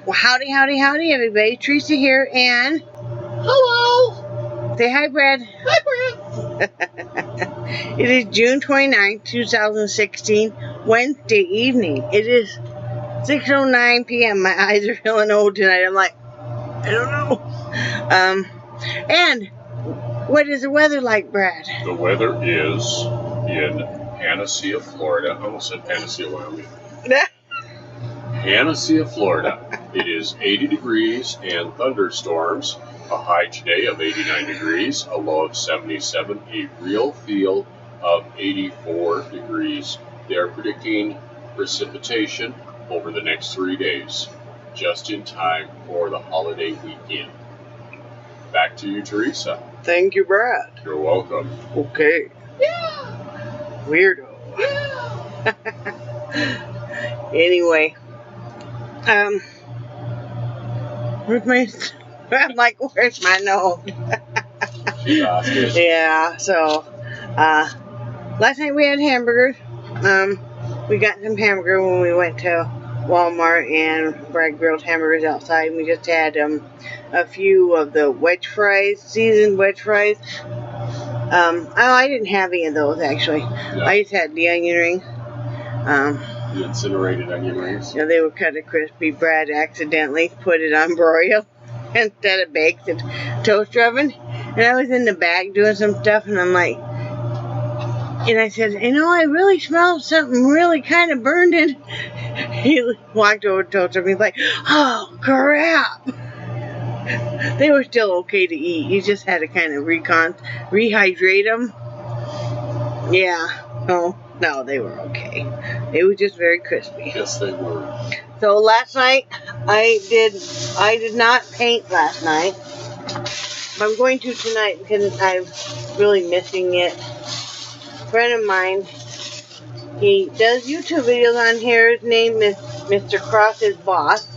Well, howdy, howdy, howdy, everybody. Teresa here, and hello. Say hi, Brad. Hi, Brad. It is June 29th, 2016, Wednesday evening. It is 6:09 p.m. My eyes are feeling old tonight. I'm like, I don't know. And what is the weather like, Brad? The weather is in PANACEA, Florida. I almost said PANACEA, Wyoming. PANACEA, Florida. It is 80 degrees and thunderstorms. A high today of 89 degrees, a low of 77, a real feel of 84 degrees. They are predicting precipitation over the next 3 days, just in time for the holiday weekend. Back to you, Teresa. Thank you, Brad. You're welcome. Okay. Yeah. Weirdo. Yeah. Anyway, I'm like, where's my nose? She lost it. Yeah, so, last night we had hamburgers. We got some hamburger when we went to Walmart, and Brad grilled hamburgers outside, and we just had, a few of the wedge fries, seasoned wedge fries. I didn't have any of those, actually. Yeah. I just had the onion rings. The incinerated onion rings. Yeah, they were kind of crispy. Brad accidentally put it on broil instead of baked and toaster oven. And I was in the back doing some stuff, and I'm like, and I said, I really smelled something really kind of burned in. He walked over to toaster oven. He's like, oh, crap. They were still okay to eat. You just had to kind of rehydrate them. Yeah. No, they were okay. They were just very crispy. Yes, they were. So last night, I did not paint last night. But I'm going to tonight because I'm really missing it. A friend of mine, he does YouTube videos on here. His name is Mr. Cross's Boss.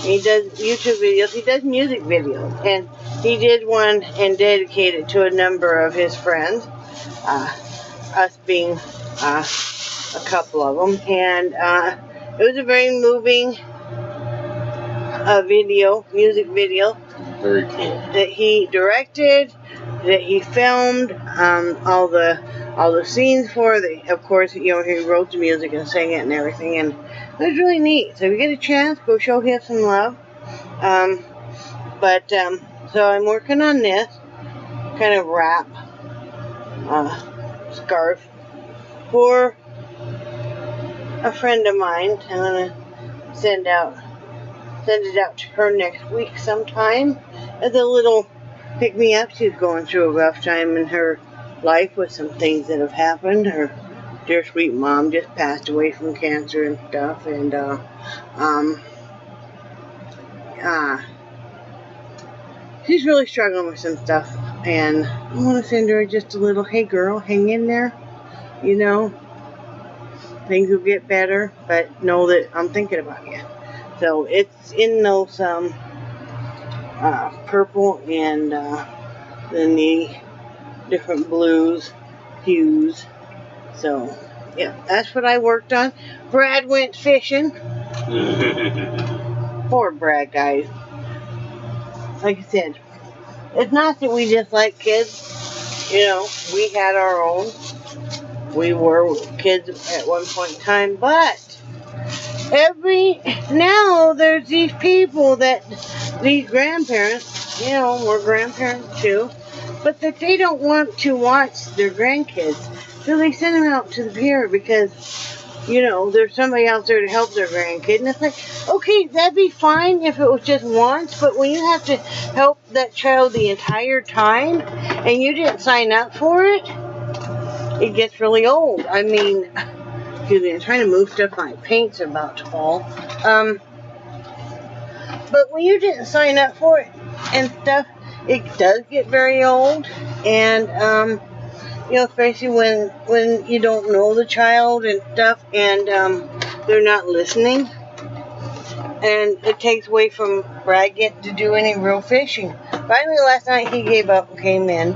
He does YouTube videos. He does music videos. And he did one and dedicated to a number of his friends. Us being a couple of them. And it was a very moving music video. Very cool. That he directed, that he filmed, all the scenes for. Of course, he wrote the music and sang it and everything, and it was really neat. So if you get a chance, go show him some love. So I'm working on this kind of wrap scarf for a friend of mine. I'm gonna send it out to her next week sometime as a little pick me up. She's going through a rough time in her life with some things that have happened. Her dear sweet mom just passed away from cancer and stuff, and she's really struggling with some stuff, and I want to send her just a little, hey girl, hang in there, things will get better, but know that I'm thinking about you. So it's in those purple and then the different blues, hues. So yeah, that's what I worked on. Brad went fishing. Poor Brad, guys. Like I said, it's not that we dislike kids. We had our own. We were kids at one point in time, but now there's these people these grandparents, we're grandparents too, but that they don't want to watch their grandkids, so they send them out to the pier because, there's somebody out there to help their grandkid, and it's like, okay, that'd be fine if it was just once, but when you have to help that child the entire time, and you didn't sign up for it, it gets really old. I mean, excuse me, I'm trying to move stuff, my paint's about to fall. But when you didn't sign up for it and stuff, it does get very old. And, especially when you don't know the child and stuff, and they're not listening. And it takes away from Brad getting to do any real fishing. Finally, last night he gave up and came in.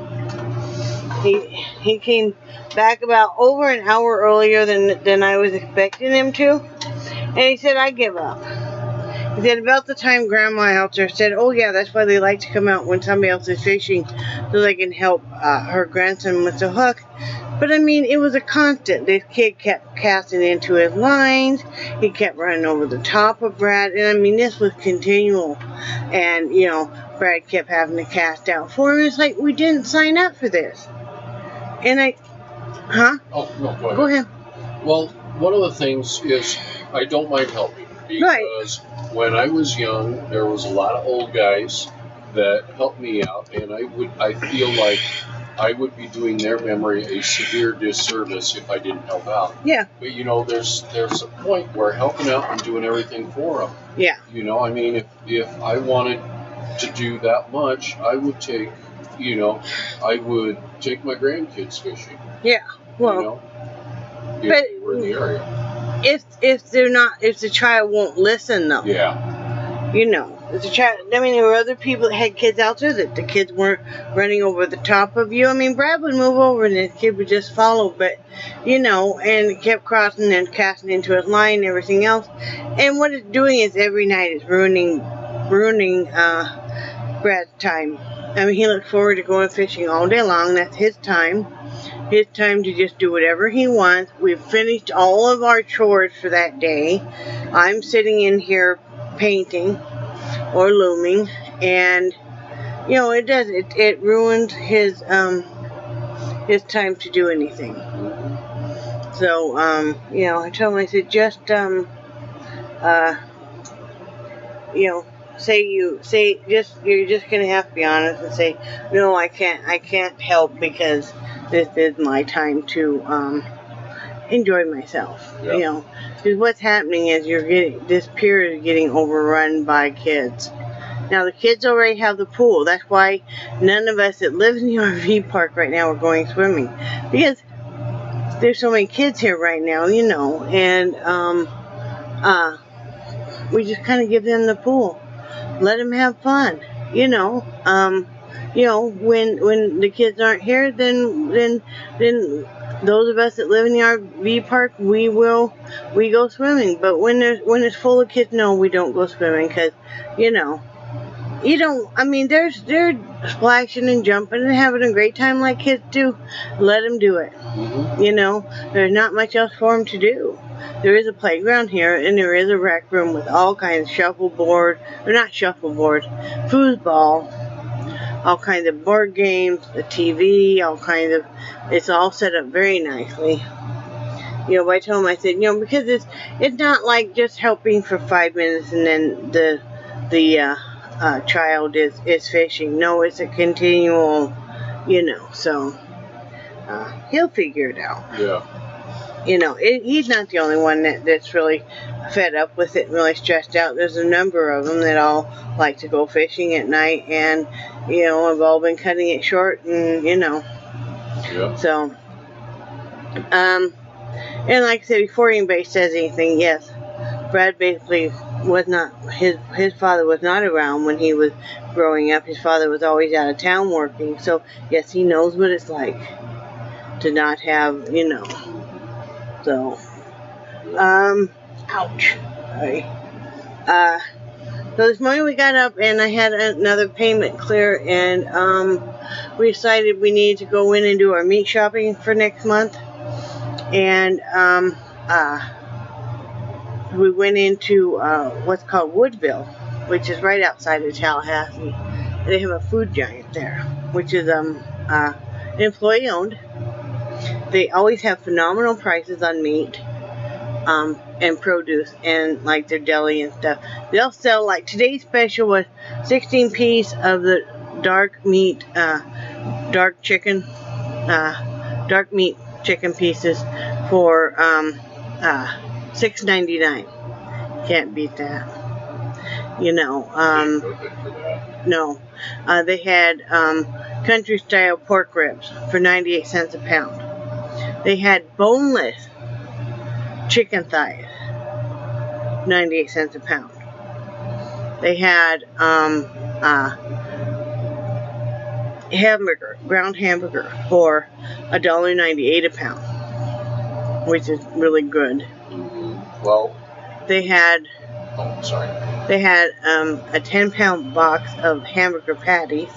He came back about over an hour earlier than I was expecting him to. And he said, I give up. He said, about the time Grandma out there said, oh yeah, that's why they like to come out when somebody else is fishing so they can help her grandson with the hook. But I mean, it was a constant. This kid kept casting into his lines. He kept running over the top of Brad. And I mean, this was continual. And, you know, Brad kept having to cast out for him. It's like, we didn't sign up for this. And Oh, no, Go ahead. Well, one of the things is I don't mind helping. Because when I was young, there was a lot of old guys that helped me out. And I feel like I would be doing their memory a severe disservice if I didn't help out. Yeah. But, you know, there's a point where helping out and doing everything for them. Yeah. You know, I mean, if I wanted to do that much, I would take my grandkids fishing. Yeah. Well, you know, if they were in the area. If the child won't listen, though. Yeah. You know, if the child, I mean, there were other people that had kids out there that the kids weren't running over the top of you. I mean, Brad would move over and the kid would just follow, but, you know, and it kept crossing and casting into his line and everything else. And what it's doing is every night it's ruining Brad's time. I mean, he looks forward to going fishing all day long. That's his time. His time to just do whatever he wants. We've finished all of our chores for that day. I'm sitting in here painting or looming, and you know, it ruins his time to do anything. So you know, I told him, I said, just you know, you're just gonna have to be honest and say, no, I can't help because this is my time to enjoy myself. Yeah. You know, because what's happening is this pier is getting overrun by kids. Now the kids already have the pool. That's why none of us that live in the RV park right now are going swimming, because there's so many kids here right now, you know, and we just kind of give them the pool, let them have fun, you know. You know, when the kids aren't here, then those of us that live in the RV park, we go swimming. But when it's full of kids, no, we don't go swimming, because, you know, you don't. I mean, they're splashing and jumping and having a great time like kids do. Let them do it. Mm-hmm. You know, there's not much else for them to do. There is a playground here, and there is a rec room with all kinds of foosball, all kinds of board games, the TV, all kinds of. It's all set up very nicely. You know, but I told him, I said, you know, because it's not like just helping for 5 minutes and then the child is fishing. No, it's a continual, you know. So he'll figure it out. Yeah. You know, he's not the only one that's really fed up with it and really stressed out. There's a number of them that all like to go fishing at night, and, you know, have all been cutting it short, and, you know. Yeah. So, and like I said, before anybody says anything, yes, Brad basically was not, his father was not around when he was growing up. His father was always out of town working, so, yes, he knows what it's like to not have, you know. So, ouch. Sorry. So this morning we got up and I had another payment clear, and we decided we needed to go in and do our meat shopping for next month. And we went into what's called Woodville, which is right outside of Tallahassee. And they have a food giant there, which is employee owned. They always have phenomenal prices on meat and produce, and like their deli and stuff. They'll sell, like today's special was 16 piece of the dark meat chicken pieces for $6.99. Can't beat that. You know, no. They had country style pork ribs for 98 cents a pound. They had boneless chicken thighs, 98 cents a pound. They had ground hamburger for $1.98 a pound, which is really good. Mm-hmm. Well, they had Oh, sorry. they had a 10-pound box of hamburger patties,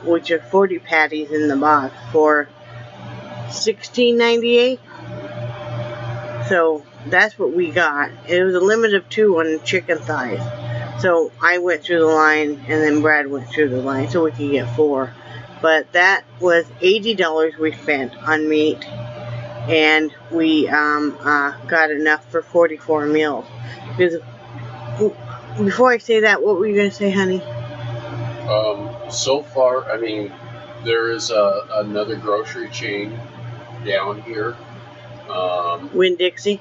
which are 40 patties in the box for $16.98. So that's what we got. It was a limit of 2 on chicken thighs. So I went through the line, and then Brad went through the line, so we could get 4. But that was $80 we spent on meat, and we got enough for 44 meals. Because before I say that, what were you going to say, honey? So far, I mean, there is another grocery chain down here. Winn-Dixie?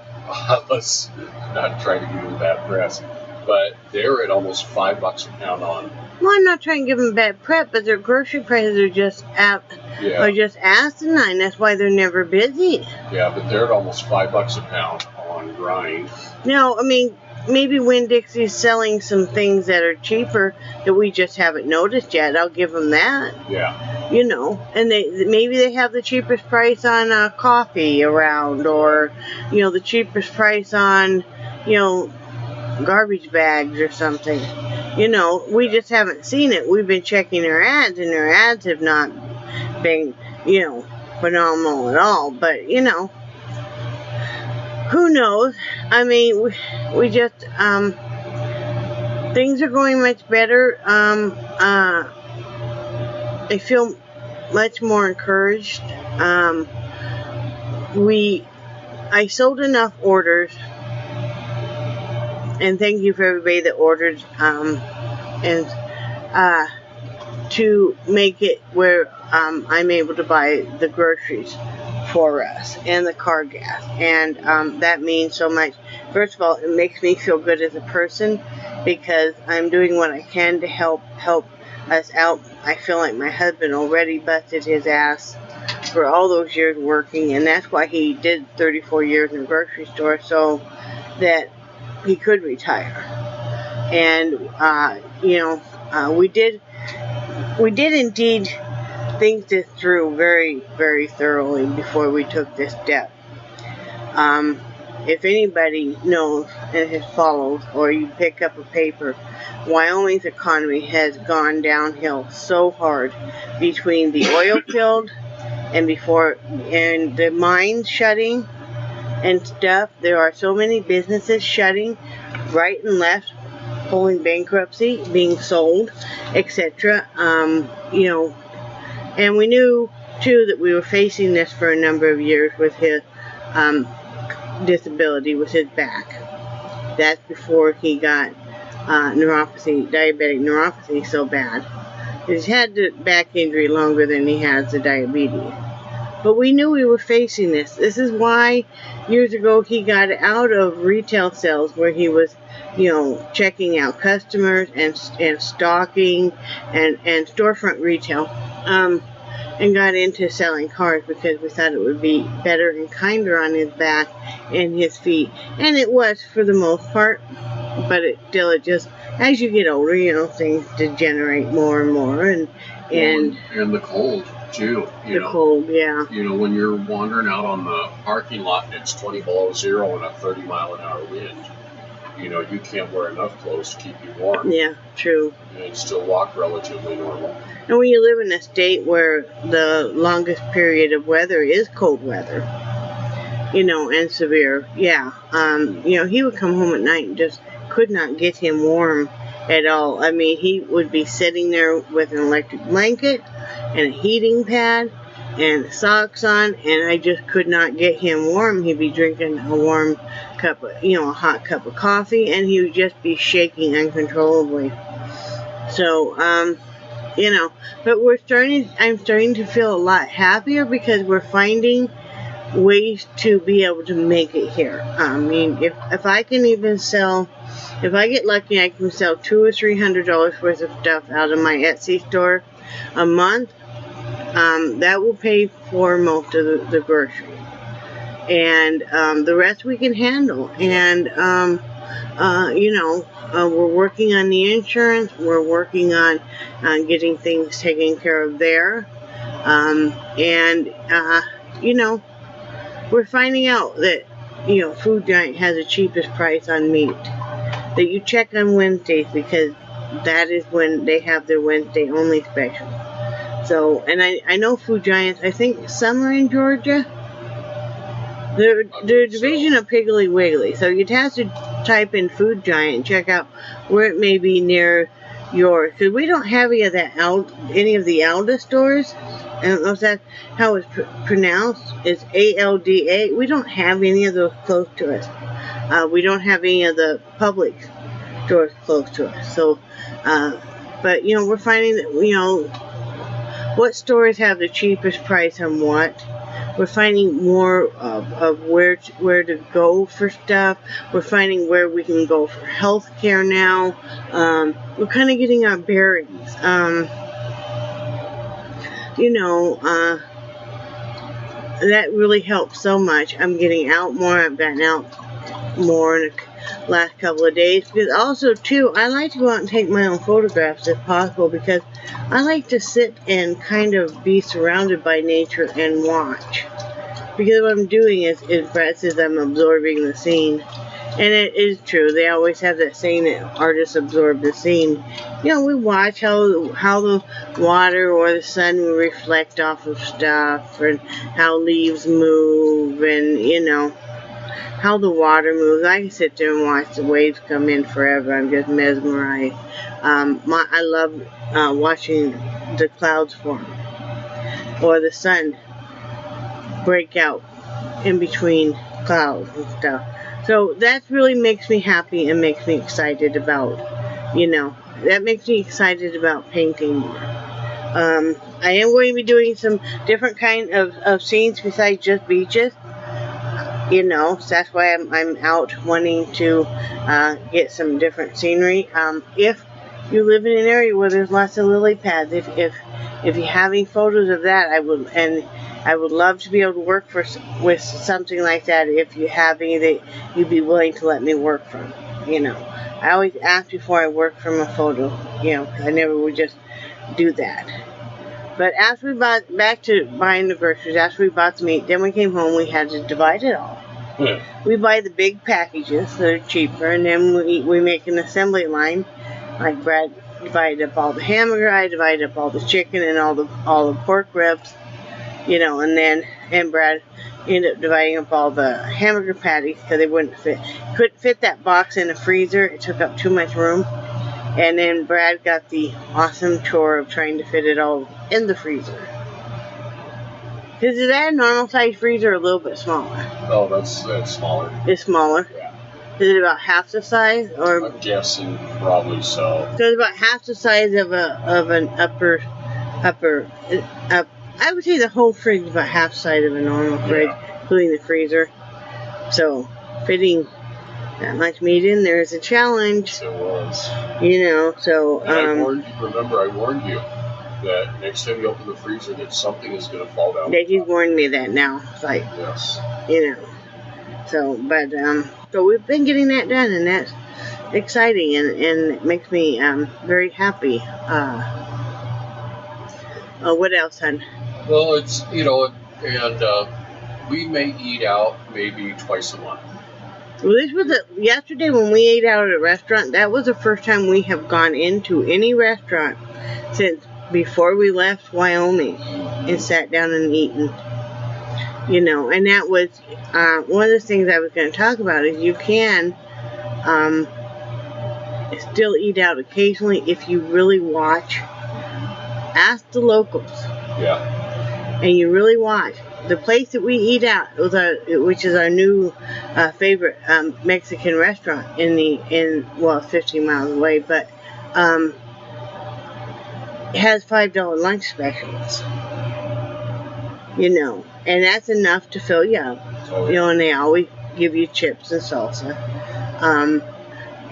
Let's not try to give them bad press, but they're at almost $5 a pound on. Well, I'm not trying to give them bad prep, but their grocery prices are just asinine. That's why they're never busy. Yeah, but they're at almost $5 a pound on grind. No, I mean, maybe Winn-Dixie's selling some things that are cheaper that we just haven't noticed yet. I'll give them that. Yeah. You know, and maybe they have the cheapest price on coffee around, or, you know, the cheapest price on, you know, garbage bags or something. You know, we just haven't seen it. We've been checking their ads, and their ads have not been, you know, phenomenal at all. But, you know, who knows? I mean, we just, things are going much better. I feel much more encouraged. I sold enough orders, and thank you for everybody that ordered, to make it where I'm able to buy the groceries for us and the car gas, and that means so much. First of all, it makes me feel good as a person because I'm doing what I can to help us out. I feel like my husband already busted his ass for all those years working, and that's why he did 34 years in the grocery store, so that he could retire. And you know, we did indeed think this through very, very thoroughly before we took this step. If anybody knows and has followed, or you pick up a paper, Wyoming's economy has gone downhill so hard between the oil field and the mines shutting and stuff. There are so many businesses shutting right and left, pulling bankruptcy, being sold, etc. You know, and we knew too that we were facing this for a number of years with his disability with his back. That's before he got diabetic neuropathy so bad. He's had the back injury longer than he has the diabetes. But we knew we were facing this. This is why years ago he got out of retail sales, where he was, you know, checking out customers and stocking and storefront retail, and got into selling cars because we thought it would be better and kinder on his back and his feet. And it was for the most part, but it just, as you get older, you know, things degenerate more and more, and the cold too. The cold, yeah. You know, when you're wandering out on the parking lot and it's 20 below zero and a 30-mile-an-hour wind, you know, you can't wear enough clothes to keep you warm. Yeah, true. And still walk relatively normal. And when you live in a state where the longest period of weather is cold weather, you know, and severe, yeah. You know, he would come home at night and just could not get him warm at all. I mean, he would be sitting there with an electric blanket and a heating pad and socks on, and I just could not get him warm. He'd be drinking a warm cup of, you know, a hot cup of coffee, and he would just be shaking uncontrollably. So, you know, but I'm starting to feel a lot happier because we're finding ways to be able to make it here. I mean, if I can even sell, if I get lucky, I can sell $200 or $300 worth of stuff out of my Etsy store a month. That will pay for most of the groceries, and the rest we can handle. And you know, we're working on the insurance. We're working on getting things taken care of there, and you know, we're finding out that Food Giant has the cheapest price on meat. That you check on Wednesdays because that is when they have their Wednesday only special. So, and I know Food Giants, I think some are in Georgia. They're a division of Piggly Wiggly. So you'd have to type in Food Giant and check out where it may be near yours. Because we don't have any of the Alda stores. I don't know if that's how it's pronounced. It's ALDA. We don't have any of those close to us. We don't have any of the public stores close to us. So, but we're finding that what stores have the cheapest price on what. We're finding more of where to go for stuff. We're finding where we can go for health care now. We're kind of getting our bearings. That really helps so much. I'm getting out more. I've gotten out more in the last couple of days. Because also, too, I like to go out and take my own photographs if possible. Because I like to sit and kind of be surrounded by nature and watch. Because what I'm doing is Brett says I'm absorbing the scene. And it is true. They always have that saying that artists absorb the scene. We watch how the water or the sun will reflect off of stuff, and how leaves move, and how the water moves. I can sit there and watch the waves come in forever. I'm just mesmerized. I love watching the clouds form or the sun break out in between clouds and stuff. So that really makes me happy and makes me excited about, that makes me excited about painting more. I am going to be doing some different kind of scenes besides just beaches. So that's why I'm out wanting to get some different scenery. If you live in an area where there's lots of lily pads, if you have any photos of that, I would love to be able to work with something like that. If you have any that you'd be willing to let me work from, I always ask before I work from a photo, I never would just do that. But after we got back to buying the groceries, after we bought the meat, then we came home, we had to divide it all. Yeah. We buy the big packages that are cheaper, and then we make an assembly line. Like Brad divided up all the hamburger, I divided up all the chicken and all the pork ribs, and Brad ended up dividing up all the hamburger patties because they couldn't fit that box in the freezer. It took up too much room. And then Brad got the awesome chore of trying to fit it all in the freezer. Is that a normal size freezer or a little bit smaller? Oh, that's smaller. It's smaller? Yeah. Is it about half the size? Or I'm guessing probably so. So it's about half the size of an upper. I would say the whole fridge is about half the size of a normal fridge, including the freezer. So fitting that much meat in there is a challenge. It was. So. And I warned you that next time you open the freezer that something is going to fall down. Yeah, he's warned me that now. It's like, yes. So, but, so we've been getting that done, and that's exciting, and it makes me, very happy. What else, hon? Well, it's, we may eat out maybe twice a month. Well, this was yesterday when we ate out at a restaurant. That was the first time we have gone into any restaurant since before we left Wyoming and sat down and eaten. And that was one of the things I was going to talk about is you can still eat out occasionally if you really watch. Ask the locals. Yeah. And you really watch. The place that we eat out, which is our new favorite Mexican restaurant 50 miles away, but it has $5 lunch specials. And that's enough to fill you up. Oh, yeah. And they always give you chips and salsa.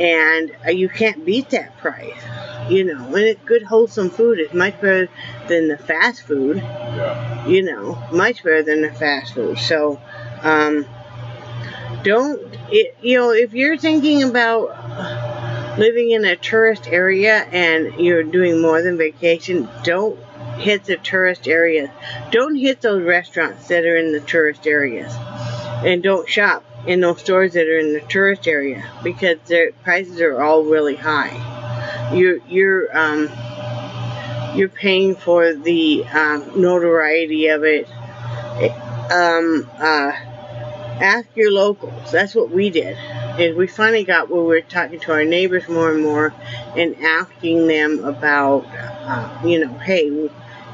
And you can't beat that price. And it's good, wholesome food. It's much better than the fast food. Yeah. Much better than the fast food. So, if you're thinking about living in a tourist area and you're doing more than vacation, don't hit the tourist areas. Don't hit those restaurants that are in the tourist areas. And don't shop in those stores that are in the tourist area, because their prices are all really high. You're paying for the notoriety of it. Ask your locals. That's what we did. And we finally got where we were talking to our neighbors more and more and asking them about, hey,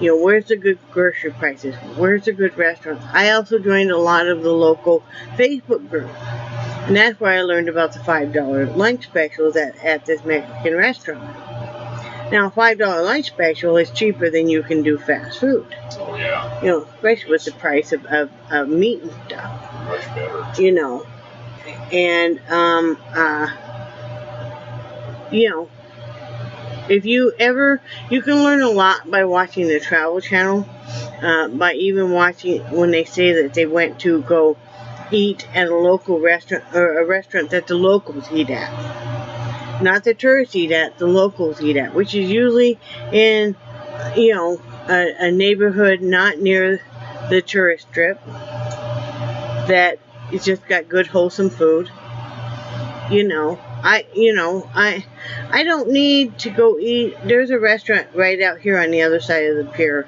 where's the good grocery prices? Where's the good restaurants? I also joined a lot of the local Facebook groups. And that's where I learned about the $5 lunch specials at this Mexican restaurant. Now, a $5 lunch special is cheaper than you can do fast food. Oh, yeah. Especially with the price of meat and stuff. Much better. And, if you can learn a lot by watching the Travel Channel, by even watching when they say that they went to go eat at a local restaurant, or a restaurant that the locals eat at. Not the tourists eat at, the locals eat at, which is usually in, a neighborhood not near the tourist strip that it's just got good wholesome food. I don't need to go eat. There's a restaurant right out here on the other side of the pier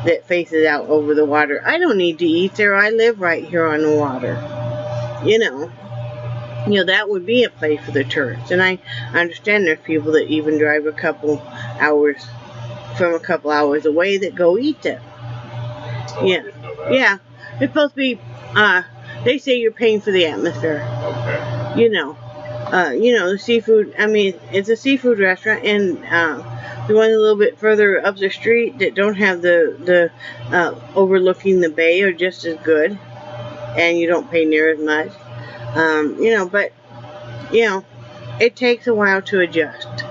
that faces out over the water. I don't need to eat there. I live right here on the water. That would be a place for the tourists. And I understand there's people that even drive a couple hours away that go eat there. Oh, Yeah. I didn't know that. Yeah. It's supposed to be, they say you're paying for the atmosphere. Okay. The seafood, it's a seafood restaurant, and the one a little bit further up the street that don't have the overlooking the bay are just as good, and you don't pay near as much. It takes a while to adjust.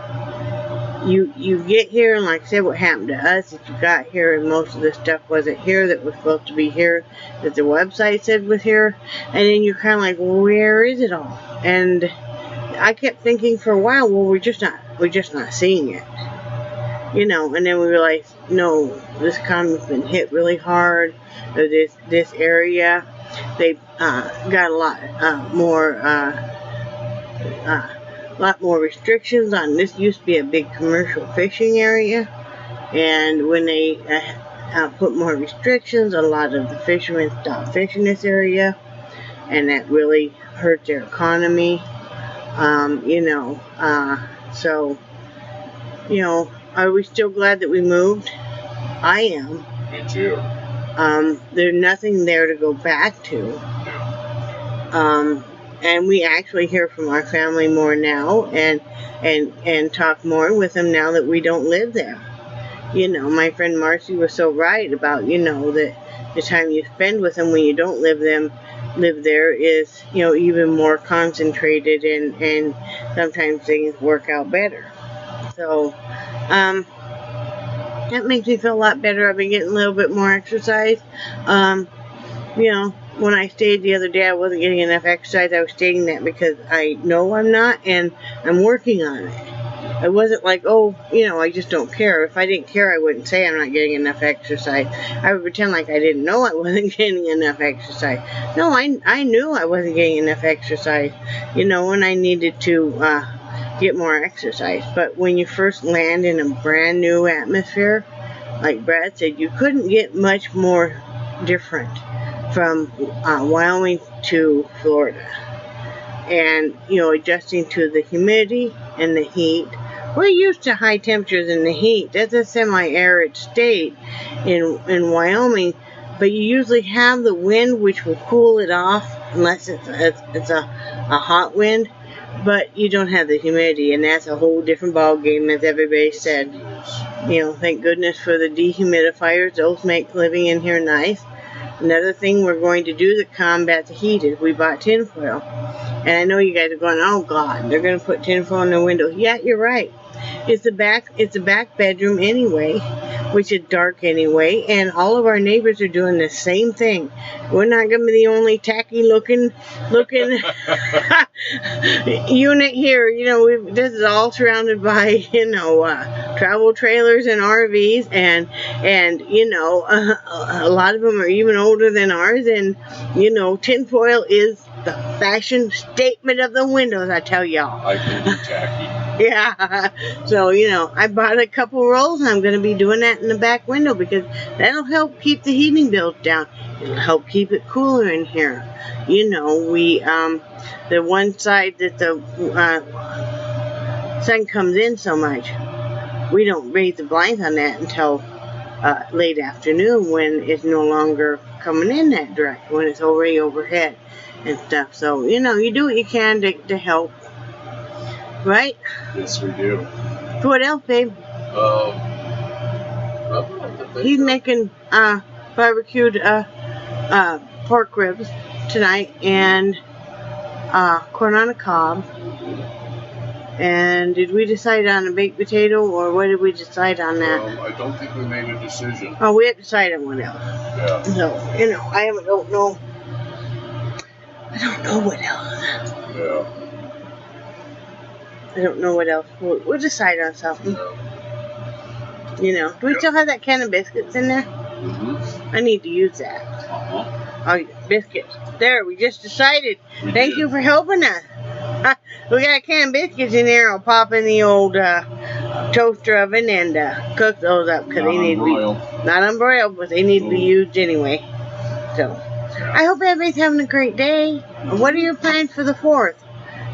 You get here, and like I said, what happened to us is you got here and most of the stuff wasn't here that was supposed to be here, that the website said was here, and then you're kind of like, well, where is it all? And I kept thinking for a while, well, we're just not seeing it. And then we realized, no, this economy's been hit really hard. This area, they've got a lot more restrictions on. This used to be a big commercial fishing area, and when they put more restrictions, a lot of the fishermen stopped fishing this area, and that really hurt their economy. Are we still glad that we moved? I am. Me too. There's nothing there to go back to. And we actually hear from our family more now and talk more with them now that we don't live there. My friend Marcy was so right about, that the time you spend with them when you don't live there is, even more concentrated, and sometimes things work out better. So, that makes me feel a lot better. I've been getting a little bit more exercise. When I stayed the other day, I wasn't getting enough exercise. I was stating that because I know I'm not, and I'm working on it. I wasn't like, I just don't care. If I didn't care, I wouldn't say I'm not getting enough exercise. I would pretend like I didn't know I wasn't getting enough exercise. No, I knew I wasn't getting enough exercise, when I needed to get more exercise. But when you first land in a brand new atmosphere, like Brad said, you couldn't get much more different from Wyoming to Florida. And, adjusting to the humidity and the heat. We're used to high temperatures in the heat. That's a semi-arid state in Wyoming, but you usually have the wind, which will cool it off, unless it's a hot wind. But you don't have the humidity, and that's a whole different ball game, as everybody said. Thank goodness for the dehumidifiers. Those make living in here nice. Another thing we're going to do to combat the heat is we bought tinfoil. And I know you guys are going, oh God, they're going to put tinfoil in the window. Yeah, you're right. It's a back bedroom anyway, which is dark anyway, and all of our neighbors are doing the same thing. We're not going to be the only tacky looking unit here. This is all surrounded by, travel trailers and RVs, and a lot of them are even older than ours, and, tinfoil is the fashion statement of the windows, I tell y'all. I can do tacky. Yeah. So, you know, I bought a couple rolls, and I'm going to be doing that in the back window because that'll help keep the heating bills down. It'll help keep it cooler in here. You know, we, the one side that the sun comes in so much, we don't raise the blinds on that until late afternoon when it's no longer coming in that direction, when it's already overhead and stuff. So, you know, you do what you can to help. Right? Yes, we do. So what else, babe? He's making barbecued pork ribs tonight and corn on the cob. And did we decide on a baked potato, or what did we decide on that? I don't think we made a decision. Oh, we have to decide on what else. Yeah. So, you know, I don't know. I don't know what else. Yeah. I don't know what else. We'll decide on something. Yeah. You know. Do we still have that can of biscuits in there? Mm-hmm. I need to use that. Oh, biscuits. There, we just decided. Thank you for helping us. We got a can of biscuits in there. I'll pop in the old toaster oven and cook those up because they need to be not unbroiled, but they need to be used anyway. So, I hope everybody's having a great day. What are your plans for the 4th?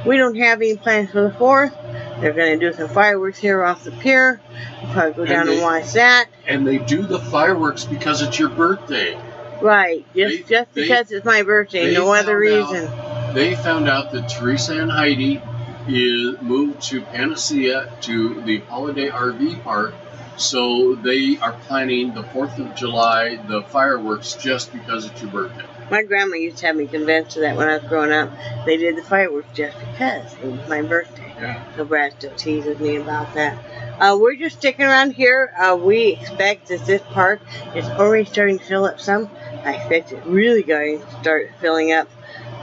We don't have any plans for the 4th. They're going to do some fireworks here off the pier. We'll probably go down and watch that. And they do the fireworks because it's your birthday. Right. Just because it's my birthday. No other reason. They found out that Teresa and Heidi moved to Panacea to the Holiday RV Park, so they are planning the 4th of July, the fireworks, just because it's your birthday. My grandma used to have me convinced of that when I was growing up. They did the fireworks just because it was my birthday. Yeah. So Brad still teases me about that. We're just sticking around here. We expect that this park is already starting to fill up some. I expect it really going to start filling up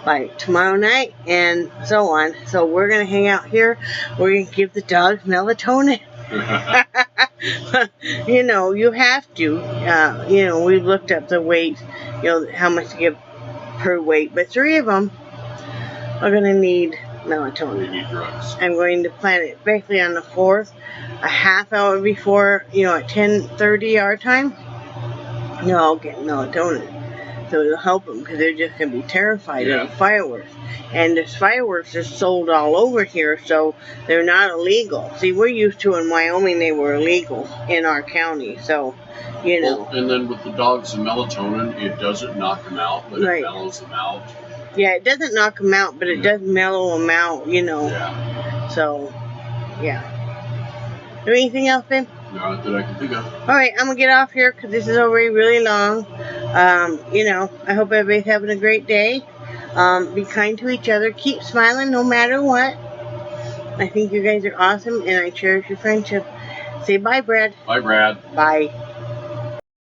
by tomorrow night and so on. So we're going to hang out here. We're going to give the dogs melatonin. You know, you have to. You know, we've looked up the weight, you know, how much to give per weight. But 3 of them are going to need melatonin. They need drugs. I'm going to plan it basically on the 4th, a half hour before, you know, at 10:30 our time. No, I'll get melatonin. So it'll help them because they're just going to be terrified of the fireworks. And the fireworks are sold all over here, so they're not illegal. See, we're used to in Wyoming they were illegal in our county, so, you know. Well, and then with the dogs and melatonin, it doesn't knock them out, but it mellows them out. Yeah, it doesn't knock them out, but it does mellow them out, you know. Yeah. So, yeah. Anything else, babe? Not that I can think of. Alright, I'm going to get off here because this is already really long. You know, I hope everybody's having a great day. Be kind to each other. Keep smiling no matter what. I think you guys are awesome and I cherish your friendship. Say bye, Brad. Bye, Brad. Bye.